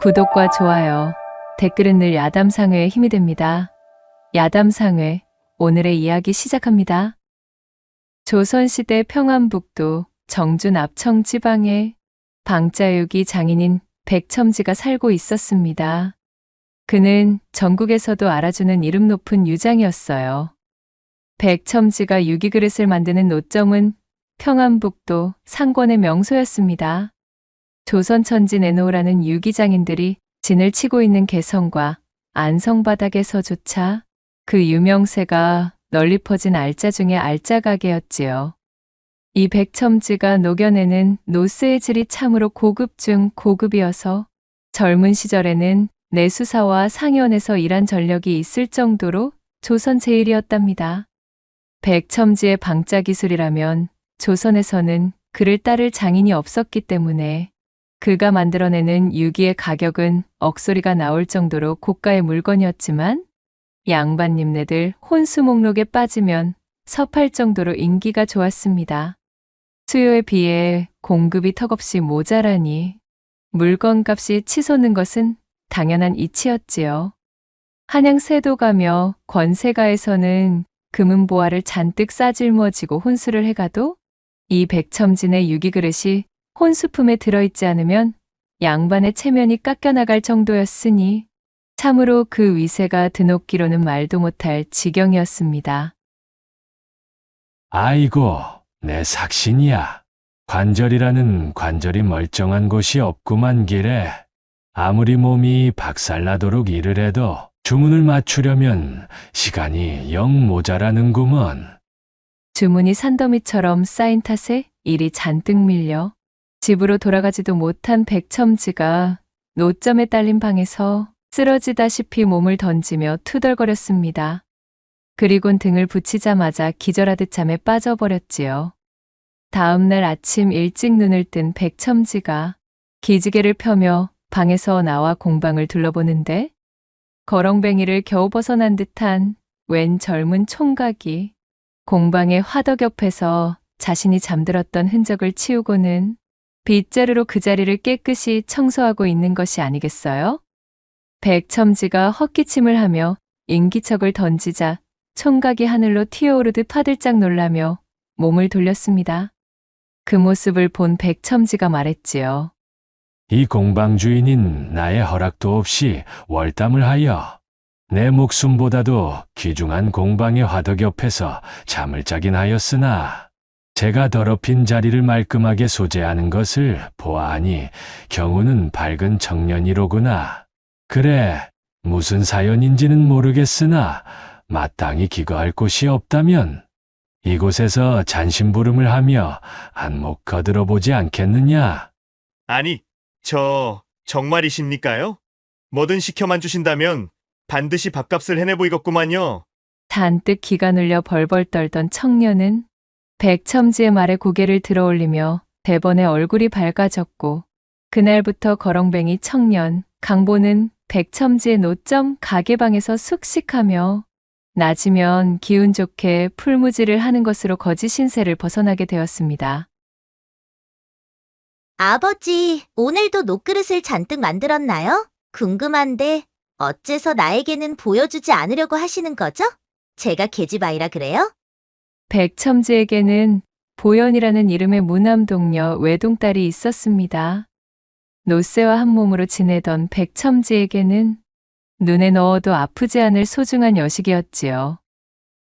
구독과 좋아요, 댓글은 늘 야담상회의 힘이 됩니다. 야담상회, 오늘의 이야기 시작합니다. 조선시대 평안북도 정주 납청 지방에 방자육이 장인인 백첨지가 살고 있었습니다. 그는 전국에서도 알아주는 이름 높은 유장이었어요. 백첨지가 유기그릇을 만드는 노점은 평안북도 상권의 명소였습니다. 조선천지 내놓으라는 유기장인들이 진을 치고 있는 개성과 안성바닥에서조차 그 유명세가 널리 퍼진 알짜 중의 알짜 가게였지요. 이 백첨지가 녹여내는 노스의 질이 참으로 고급 중 고급이어서 젊은 시절에는 내수사와 상현에서 일한 전력이 있을 정도로 조선 제일이었답니다. 백첨지의 방자 기술이라면 조선에서는 그를 따를 장인이 없었기 때문에 그가 만들어내는 유기의 가격은 억소리가 나올 정도로 고가의 물건이었지만 양반님네들 혼수 목록에 빠지면 섭할 정도로 인기가 좋았습니다. 수요에 비해 공급이 턱없이 모자라니 물건값이 치솟는 것은 당연한 이치였지요. 한양 세도가며 권세가에서는 금은보화를 잔뜩 싸질머지고 혼수를 해가도 이 백첨진의 유기그릇이 혼수품에 들어있지 않으면 양반의 체면이 깎여나갈 정도였으니 참으로 그 위세가 드높기로는 말도 못할 지경이었습니다. 아이고, 내 삭신이야. 관절이라는 관절이 멀쩡한 곳이 없구만 기래. 아무리 몸이 박살나도록 일을 해도 주문을 맞추려면 시간이 영 모자라는구먼. 주문이 산더미처럼 쌓인 탓에 일이 잔뜩 밀려 집으로 돌아가지도 못한 백첨지가 노점에 딸린 방에서 쓰러지다시피 몸을 던지며 투덜거렸습니다. 그리곤 등을 붙이자마자 기절하듯 잠에 빠져버렸지요. 다음 날 아침 일찍 눈을 뜬 백첨지가 기지개를 펴며 방에서 나와 공방을 둘러보는데 거렁뱅이를 겨우 벗어난 듯한 웬 젊은 총각이 공방의 화덕 옆에서 자신이 잠들었던 흔적을 치우고는 빗자루로 그 자리를 깨끗이 청소하고 있는 것이 아니겠어요? 백첨지가 헛기침을 하며 인기척을 던지자 총각이 하늘로 튀어오르듯 파들짝 놀라며 몸을 돌렸습니다. 그 모습을 본 백첨지가 말했지요. 이 공방 주인인 나의 허락도 없이 월담을 하여 내 목숨보다도 귀중한 공방의 화덕 옆에서 잠을 자긴 하였으나 제가 더럽힌 자리를 말끔하게 소재하는 것을 보아하니 경우는 밝은 청년이로구나. 그래, 무슨 사연인지는 모르겠으나 마땅히 기거할 곳이 없다면 이곳에서 잔심부름을 하며 한몫 거들어 보지 않겠느냐? 아니, 정말이십니까요? 뭐든 시켜만 주신다면 반드시 밥값을 해내 보이겠구만요. 잔뜩 기가 눌려 벌벌 떨던 청년은 백첨지의 말에 고개를 들어올리며 대번에 얼굴이 밝아졌고 그날부터 거렁뱅이 청년 강보는 백첨지의 노점 가게방에서 숙식하며 낮이면 기운 좋게 풀무지를 하는 것으로 거지 신세를 벗어나게 되었습니다. 아버지, 오늘도 녹그릇을 잔뜩 만들었나요? 궁금한데 어째서 나에게는 보여주지 않으려고 하시는 거죠? 제가 계집아이라 그래요? 백첨지에게는 보연이라는 이름의 무남동녀 외동딸이 있었습니다. 노쇠와 한 몸으로 지내던 백첨지에게는 눈에 넣어도 아프지 않을 소중한 여식이었지요.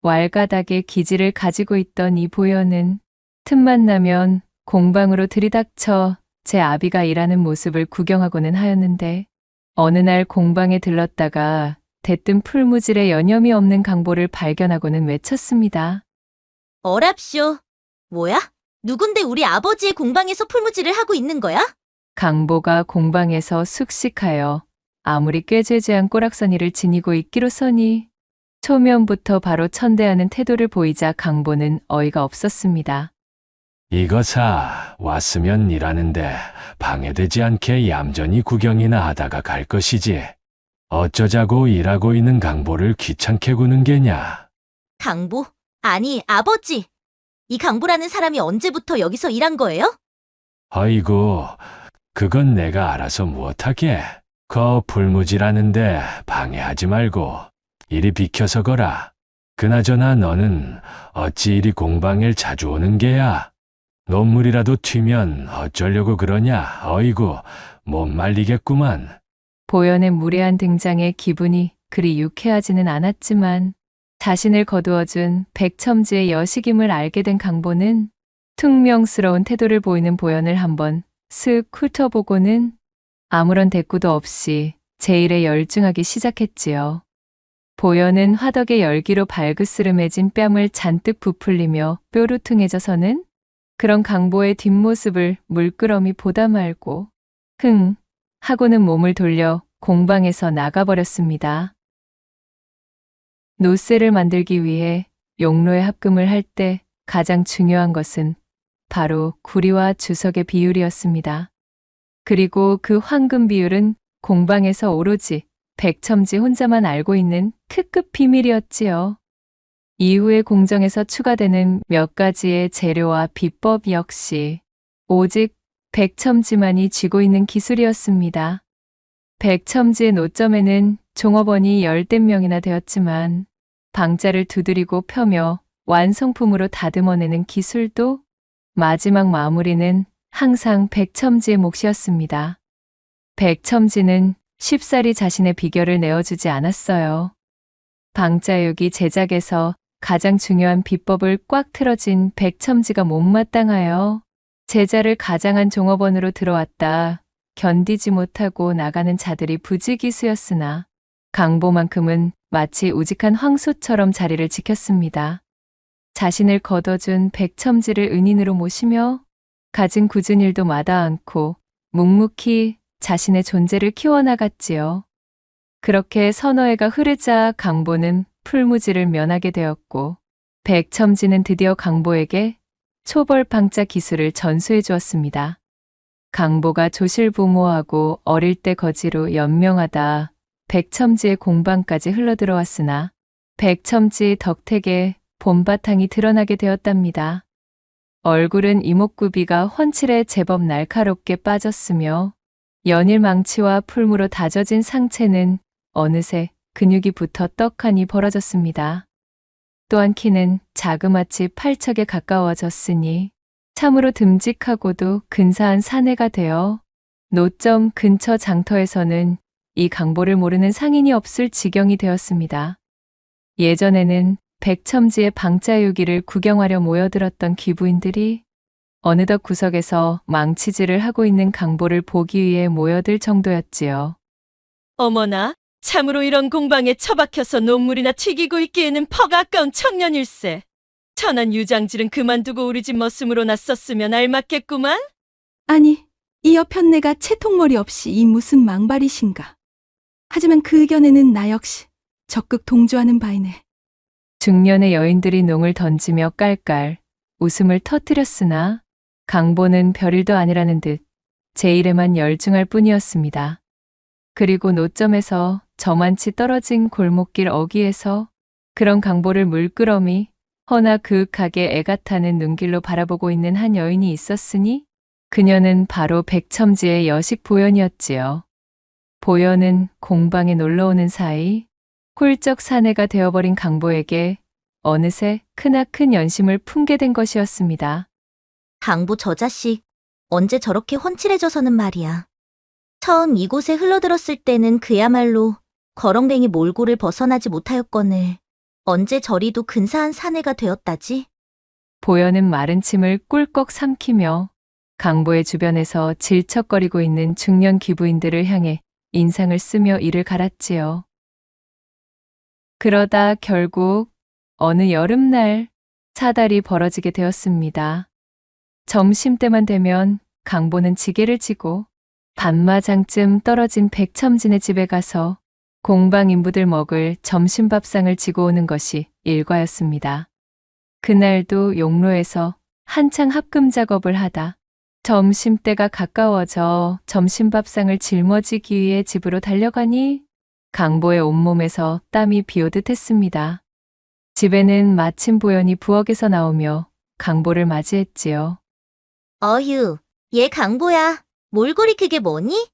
왈가닥의 기질을 가지고 있던 이 보연은 틈만 나면 공방으로 들이닥쳐 제 아비가 일하는 모습을 구경하고는 하였는데 어느 날 공방에 들렀다가 대뜸 풀무질에 여념이 없는 강보를 발견하고는 외쳤습니다. 어랍쇼. 뭐야? 누군데 우리 아버지의 공방에서 풀무질을 하고 있는 거야? 강보가 공방에서 숙식하여 아무리 꾀죄죄한 꼬락서니를 지니고 있기로서니 초면부터 바로 천대하는 태도를 보이자 강보는 어이가 없었습니다. 이거사 왔으면 일하는데 방해되지 않게 얌전히 구경이나 하다가 갈 것이지. 어쩌자고 일하고 있는 강보를 귀찮게 구는 게냐. 강보? 아니, 아버지. 이 강보라는 사람이 언제부터 여기서 일한 거예요? 어이구, 그건 내가 알아서 무엇하게. 거 불무지라는데 방해하지 말고 이리 비켜서 거라. 그나저나 너는 어찌 이리 공방을 자주 오는 게야? 논물이라도 튀면 어쩌려고 그러냐? 어이구, 못 말리겠구만. 보현의 무례한 등장에 기분이 그리 유쾌하지는 않았지만 자신을 거두어준 백첨지의 여식임을 알게 된 강보는 퉁명스러운 태도를 보이는 보현을 한번 슥 훑어보고는 아무런 대꾸도 없이 제 일에 열중하기 시작했지요. 보현은 화덕의 열기로 발그스름해진 뺨을 잔뜩 부풀리며 뾰루퉁해져서는 그런 강보의 뒷모습을 물끄러미 보다 말고 흥 하고는 몸을 돌려 공방에서 나가버렸습니다. 노쇠를 만들기 위해 용로에 합금을 할 때 가장 중요한 것은 바로 구리와 주석의 비율이었습니다. 그리고 그 황금 비율은 공방에서 오로지 백첨지 혼자만 알고 있는 특급 비밀이었지요. 이후에 공정에서 추가되는 몇 가지의 재료와 비법 역시 오직 백첨지만이 쥐고 있는 기술이었습니다. 백첨지의 노점에는 종업원이 10댓 명이나 되었지만 방자를 두드리고 펴며 완성품으로 다듬어내는 기술도 마지막 마무리는 항상 백첨지의 몫이었습니다. 백첨지는 쉽사리 자신의 비결을 내어주지 않았어요. 방자육이 제작에서 가장 중요한 비법을 꽉 틀어진 백첨지가 못마땅하여 제자를 가장한 종업원으로 들어왔다 견디지 못하고 나가는 자들이 부지기수였으나 강보만큼은 마치 우직한 황소처럼 자리를 지켰습니다. 자신을 거둬준 백첨지를 은인으로 모시며 가진 굳은 일도 마다 않고 묵묵히 자신의 존재를 키워나갔지요. 그렇게 서너 해가 흐르자 강보는 풀무지를 면하게 되었고 백첨지는 드디어 강보에게 초벌방자 기술을 전수해 주었습니다. 강보가 조실부모하고 어릴 때 거지로 연명하다 백첨지의 공방까지 흘러들어왔으나 백첨지 덕택에 본바탕이 드러나게 되었답니다. 얼굴은 이목구비가 훤칠해 제법 날카롭게 빠졌으며 연일 망치와 풀무로 다져진 상체는 어느새 근육이 붙어 떡하니 벌어졌습니다. 또한 키는 자그마치 팔척에 가까워졌으니 참으로 듬직하고도 근사한 사내가 되어 노점 근처 장터에서는 이 강보를 모르는 상인이 없을 지경이 되었습니다. 예전에는 백첨지의 방자유기를 구경하려 모여들었던 귀부인들이 어느덧 구석에서 망치질을 하고 있는 강보를 보기 위해 모여들 정도였지요. 어머나, 참으로 이런 공방에 처박혀서 논물이나 튀기고 있기에는 퍽 아까운 청년일세. 천한 유장질은 그만두고 우리 집 머슴으로 났었으면 알맞겠구만. 아니, 이 여편네가 채통머리 없이 이 무슨 망발이신가. 하지만 그 의견에는 나 역시 적극 동조하는 바이네. 중년의 여인들이 농을 던지며 깔깔 웃음을 터뜨렸으나 강보는 별일도 아니라는 듯 제 일에만 열중할 뿐이었습니다. 그리고 노점에서 저만치 떨어진 골목길 어귀에서 그런 강보를 물끄러미 허나 그윽하게 애가 타는 눈길로 바라보고 있는 한 여인이 있었으니 그녀는 바로 백첨지의 여식 보현이었지요. 보현은 공방에 놀러오는 사이 훌쩍 사내가 되어버린 강보에게 어느새 크나큰 연심을 품게 된 것이었습니다. 강보 저 자식 언제 저렇게 훤칠해져서는 말이야. 처음 이곳에 흘러들었을 때는 그야말로 거렁뱅이 몰골을 벗어나지 못하였거늘 언제 저리도 근사한 사내가 되었다지? 보현은 마른 침을 꿀꺽 삼키며 강보의 주변에서 질척거리고 있는 중년 귀부인들을 향해 인상을 쓰며 이를 갈았지요. 그러다 결국 어느 여름날 사달이 벌어지게 되었습니다. 점심때만 되면 강보는 지게를 지고 반마장쯤 떨어진 백첨진의 집에 가서 공방 인부들 먹을 점심밥상을 지고 오는 것이 일과였습니다. 그날도 용로에서 한창 합금 작업을 하다 점심때가 가까워져 점심밥상을 짊어지기 위해 집으로 달려가니 강보의 온몸에서 땀이 비오듯 했습니다. 집에는 마침 보현이 부엌에서 나오며 강보를 맞이했지요. 어휴, 얘 강보야. 몰골이 그게 뭐니?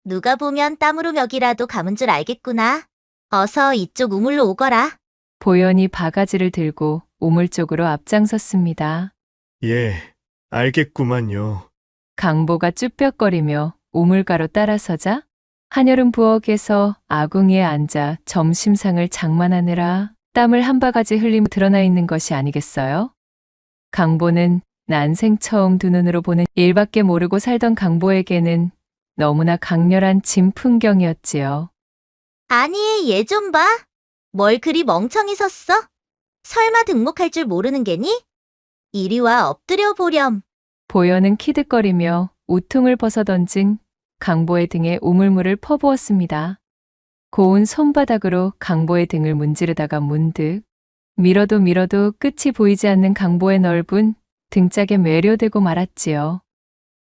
누가 보면 땀으로 멱이라도 감은 줄 알겠구나. 어서 이쪽 우물로 오거라. 보현이 바가지를 들고 우물 쪽으로 앞장섰습니다. 예, 알겠구만요. 강보가 쭈뼛거리며 우물가로 따라서자 한여름 부엌에서 아궁이에 앉아 점심상을 장만하느라 땀을 한 바가지 흘리며 드러나 있는 것이 아니겠어요? 강보는 난생 처음 두 눈으로 보는 일밖에 모르고 살던 강보에게는 너무나 강렬한 진풍경이었지요. 아니, 얘 좀 봐. 뭘 그리 멍청이 섰어? 설마 등목할 줄 모르는 게니? 이리 와 엎드려 보렴. 보현은 키득거리며 우퉁을 벗어던진 강보의 등에 우물물을 퍼부었습니다. 고운 손바닥으로 강보의 등을 문지르다가 문득 밀어도 밀어도 끝이 보이지 않는 강보의 넓은 등짝에 매료되고 말았지요.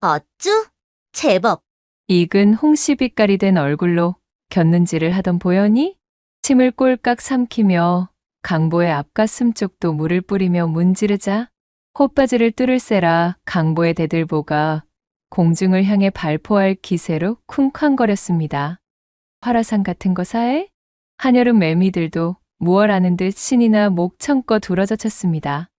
어쭈? 제법. 익은 홍시빛깔이 된 얼굴로 곁눈질을 하던 보현이 침을 꼴깍 삼키며 강보의 앞가슴 쪽도 물을 뿌리며 문지르자 콧바지를 뚫을세라 강보의 대들보가 공중을 향해 발포할 기세로 쿵쾅거렸습니다. 화라산 같은 거 사해? 한여름 매미들도 무얼 아는 듯 신이나 목청껏 우러젖혔습니다.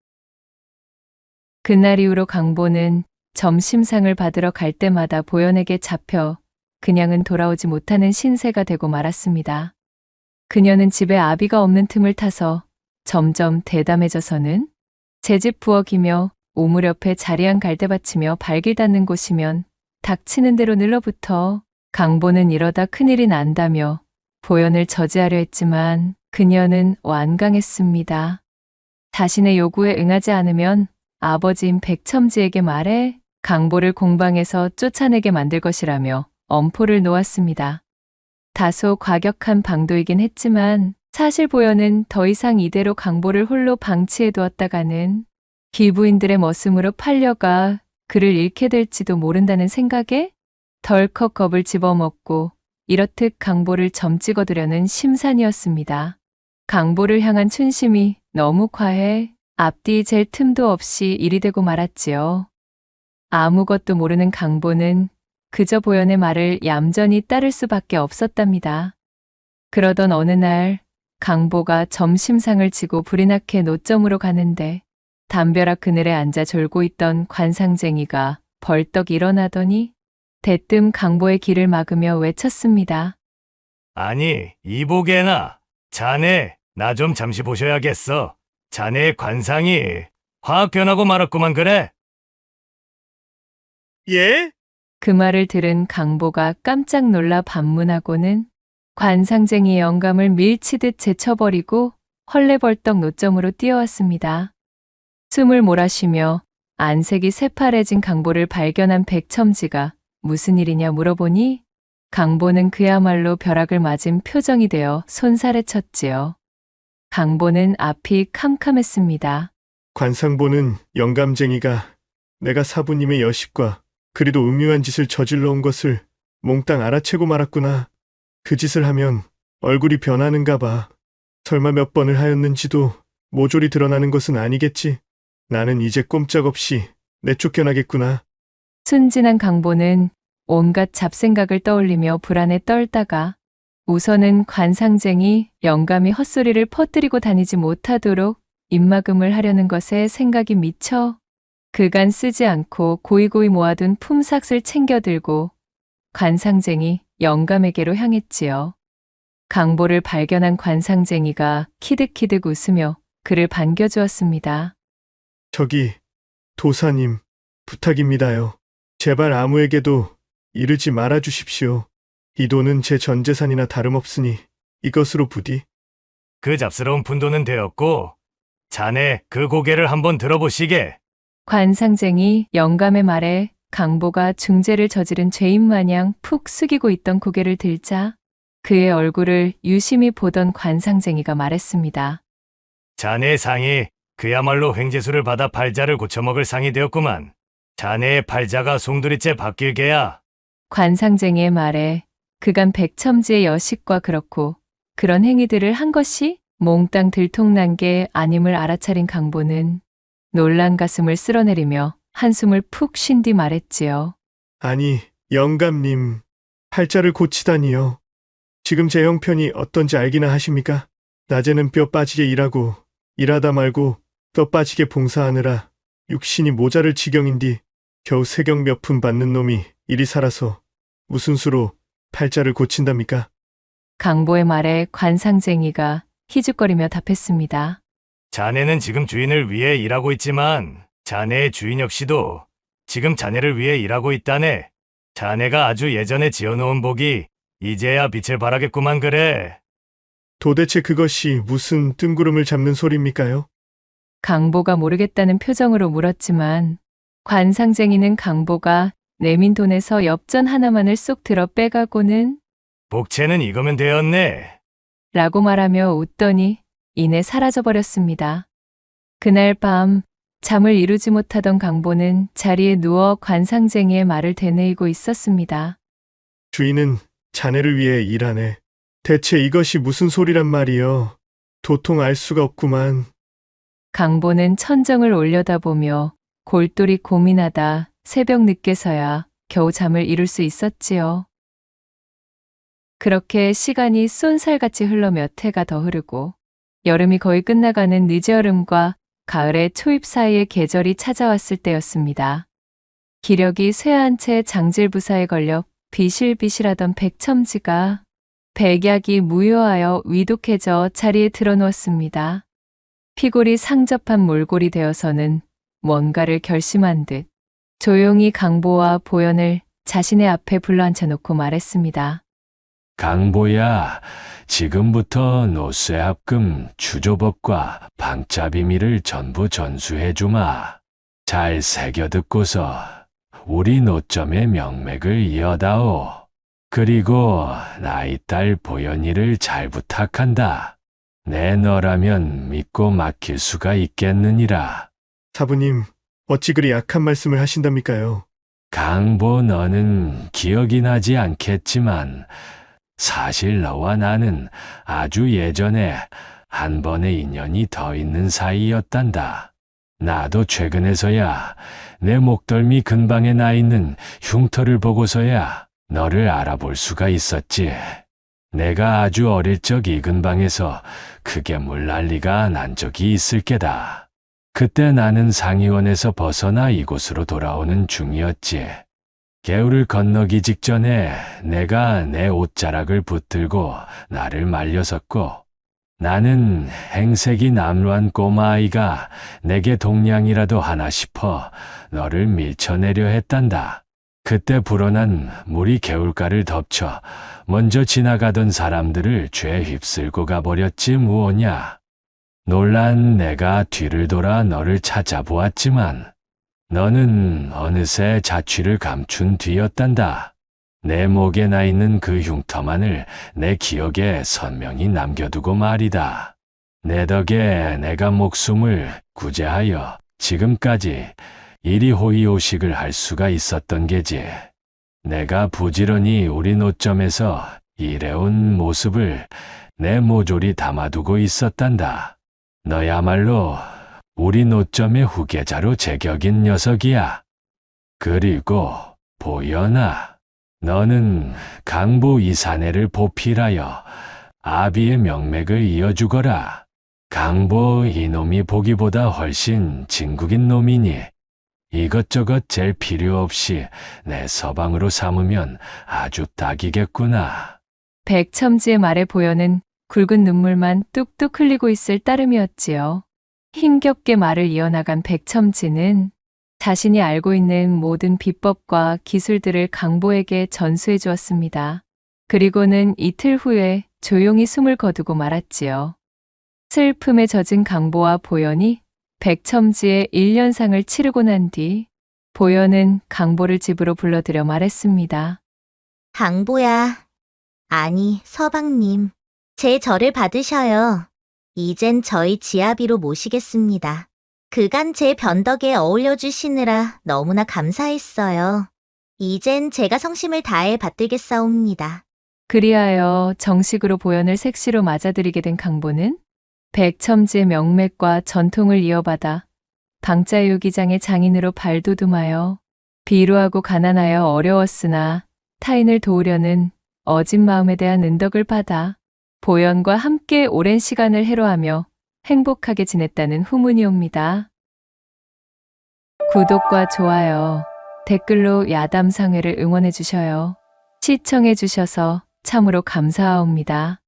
그날 이후로 강보는 점심상을 받으러 갈 때마다 보현에게 잡혀 그냥은 돌아오지 못하는 신세가 되고 말았습니다. 그녀는 집에 아비가 없는 틈을 타서 점점 대담해져서는 제 집 부엌이며 우물 옆에 자리한 갈대밭이며 발길 닿는 곳이면 닥치는 대로 늘러붙어 강보는 이러다 큰일이 난다며 보현을 저지하려 했지만 그녀는 완강했습니다. 자신의 요구에 응하지 않으면 아버지인 백첨지에게 말해 강보를 공방에서 쫓아내게 만들 것이라며 엄포를 놓았습니다. 다소 과격한 방도이긴 했지만 사실 보현은 더 이상 이대로 강보를 홀로 방치해 두었다가는 기부인들의 머슴으로 팔려가 그를 잃게 될지도 모른다는 생각에 덜컥 겁을 집어먹고 이렇듯 강보를 점찍어두려는 심산이었습니다. 강보를 향한 춘심이 너무 과해 앞뒤 잴 틈도 없이 일이 되고 말았지요. 아무것도 모르는 강보는 그저 보현의 말을 얌전히 따를 수밖에 없었답니다. 그러던 어느 날 강보가 점심상을 지고 불이 나게 노점으로 가는데 담벼락 그늘에 앉아 졸고 있던 관상쟁이가 벌떡 일어나더니 대뜸 강보의 길을 막으며 외쳤습니다. 아니, 이보게나. 자네, 나 좀 잠시 보셔야겠어. 자네의 관상이 확 변하고 말았구만 그래. 예? 그 말을 들은 강보가 깜짝 놀라 반문하고는 관상쟁이의 영감을 밀치듯 제쳐버리고 헐레벌떡 노점으로 뛰어왔습니다. 숨을 몰아쉬며 안색이 새파래진 강보를 발견한 백첨지가 무슨 일이냐 물어보니 강보는 그야말로 벼락을 맞은 표정이 되어 손살에 쳤지요. 강보는 앞이 캄캄했습니다. 관상보는 영감쟁이가 내가 사부님의 여식과 그리도 음흉한 짓을 저질러 온 것을 몽땅 알아채고 말았구나. 그 짓을 하면 얼굴이 변하는가 봐. 설마 몇 번을 하였는지도 모조리 드러나는 것은 아니겠지. 나는 이제 꼼짝없이 내쫓겨나겠구나. 순진한 강보는 온갖 잡생각을 떠올리며 불안에 떨다가 우선은 관상쟁이 영감이 헛소리를 퍼뜨리고 다니지 못하도록 입막음을 하려는 것에 생각이 미쳐 그간 쓰지 않고 고이고이 모아둔 품삯을 챙겨들고 관상쟁이 영감에게로 향했지요. 강보를 발견한 관상쟁이가 키득키득 웃으며 그를 반겨주었습니다. 저기 도사님 부탁입니다요. 제발 아무에게도 이르지 말아 주십시오. 이 돈은 제 전 재산이나 다름없으니 이것으로 부디. 그 잡스러운 분도는 되었고, 자네 그 고개를 한번 들어보시게. 관상쟁이 영감의 말에 강보가 중죄를 저지른 죄인 마냥 푹 숙이고 있던 고개를 들자 그의 얼굴을 유심히 보던 관상쟁이가 말했습니다. 자네의 상이 그야말로 횡재수를 받아 팔자를 고쳐먹을 상이 되었구만. 자네의 팔자가 송두리째 바뀔 게야. 관상쟁이의 말에 그간 백첨지의 여식과 그렇고 그런 행위들을 한 것이 몽땅 들통난 게 아님을 알아차린 강보는 놀란 가슴을 쓸어내리며 한숨을 푹 쉰 뒤 말했지요. 아니 영감님 팔자를 고치다니요. 지금 제 형편이 어떤지 알기나 하십니까? 낮에는 뼈 빠지게 일하고 일하다 말고 뼈 빠지게 봉사하느라 육신이 모자랄 지경인디 겨우 세경 몇 푼 받는 놈이 이리 살아서 무슨 수로 팔자를 고친답니까? 강보의 말에 관상쟁이가 희죽거리며 답했습니다. 자네는 지금 주인을 위해 일하고 있지만 자네의 주인 역시도 지금 자네를 위해 일하고 있다네. 자네가 아주 예전에 지어놓은 복이 이제야 빛을 발하겠구만 그래. 도대체 그것이 무슨 뜬구름을 잡는 소리입니까요? 강보가 모르겠다는 표정으로 물었지만 관상쟁이는 강보가 내민 돈에서 엽전 하나만을 쏙 들어 빼가고는 복채는 이거면 되었네. 라고 말하며 웃더니 이내 사라져버렸습니다. 그날 밤 잠을 이루지 못하던 강보는 자리에 누워 관상쟁이의 말을 되뇌이고 있었습니다. 주인은 자네를 위해 일하네. 대체 이것이 무슨 소리란 말이여. 도통 알 수가 없구만. 강보는 천정을 올려다보며 골똘히 고민하다 새벽 늦게서야 겨우 잠을 이룰 수 있었지요. 그렇게 시간이 쏜살같이 흘러 몇 해가 더 흐르고 여름이 거의 끝나가는 늦여름과 가을의 초입 사이에 계절이 찾아왔을 때였습니다. 기력이 쇠한 채 장질부사에 걸려 비실비실하던 백첨지가 백약이 무효하여 위독해져 자리에 드러누웠습니다. 피골이 상접한 몰골이 되어서는 뭔가를 결심한 듯 조용히 강보와 보현을 자신의 앞에 불러앉혀놓고 말했습니다. 강보야, 지금부터 노쇠합금 추조법과 방자 비밀을 전부 전수해주마. 잘 새겨듣고서 우리 노점의 명맥을 이어다오. 그리고 나이 딸 보현이를 잘 부탁한다. 내 너라면 믿고 맡길 수가 있겠느니라. 사부님, 어찌 그리 약한 말씀을 하신답니까요? 강보 너는 기억이 나지 않겠지만 사실 너와 나는 아주 예전에 한 번의 인연이 더 있는 사이였단다. 나도 최근에서야 내 목덜미 근방에 나 있는 흉터를 보고서야 너를 알아볼 수가 있었지. 내가 아주 어릴 적 이 근방에서 크게 물난리가 난 적이 있을 게다. 그때 나는 상의원에서 벗어나 이곳으로 돌아오는 중이었지. 개울을 건너기 직전에 내가 내 옷자락을 붙들고 나를 말려섰고 나는 행색이 남루한 꼬마아이가 내게 동냥이라도 하나 싶어 너를 밀쳐내려 했단다. 그때 불어난 물이 개울가를 덮쳐 먼저 지나가던 사람들을 죄 휩쓸고 가버렸지 무엇냐. 놀란 내가 뒤를 돌아 너를 찾아보았지만 너는 어느새 자취를 감춘 뒤였단다. 내 목에 나 있는 그 흉터만을 내 기억에 선명히 남겨두고 말이다. 내 덕에 내가 목숨을 구제하여 지금까지 이리 호의호식을 할 수가 있었던 게지. 내가 부지런히 우리 노점에서 일해온 모습을 내 모조리 담아두고 있었단다. 너야말로 우리 노점의 후계자로 제격인 녀석이야. 그리고 보현아, 너는 강보 이사내를 보필하여 아비의 명맥을 이어주거라. 강보 이놈이 보기보다 훨씬 진국인 놈이니 이것저것 잴 필요 없이 내 서방으로 삼으면 아주 딱이겠구나. 백첨지의 말에 보현은 굵은 눈물만 뚝뚝 흘리고 있을 따름이었지요. 힘겹게 말을 이어나간 백첨지는 자신이 알고 있는 모든 비법과 기술들을 강보에게 전수해 주었습니다. 그리고는 이틀 후에 조용히 숨을 거두고 말았지요. 슬픔에 젖은 강보와 보현이 백첨지의 1년상을 치르고 난 뒤 보현은 강보를 집으로 불러들여 말했습니다. 강보야, 아니 서방님, 제 절을 받으셔요. 이젠 저희 지아비로 모시겠습니다. 그간 제 변덕에 어울려 주시느라 너무나 감사했어요. 이젠 제가 성심을 다해 받들겠사옵니다. 그리하여 정식으로 보현을 색시로 맞아들이게 된 강보는 백첨지의 명맥과 전통을 이어받아 방자유기장의 장인으로 발돋움하여 비루하고 가난하여 어려웠으나 타인을 도우려는 어진 마음에 대한 은덕을 받아 보현과 함께 오랜 시간을 해로하며 행복하게 지냈다는 후문이 옵니다. 구독과 좋아요, 댓글로 야담상회를 응원해 주셔요. 시청해 주셔서 참으로 감사하옵니다.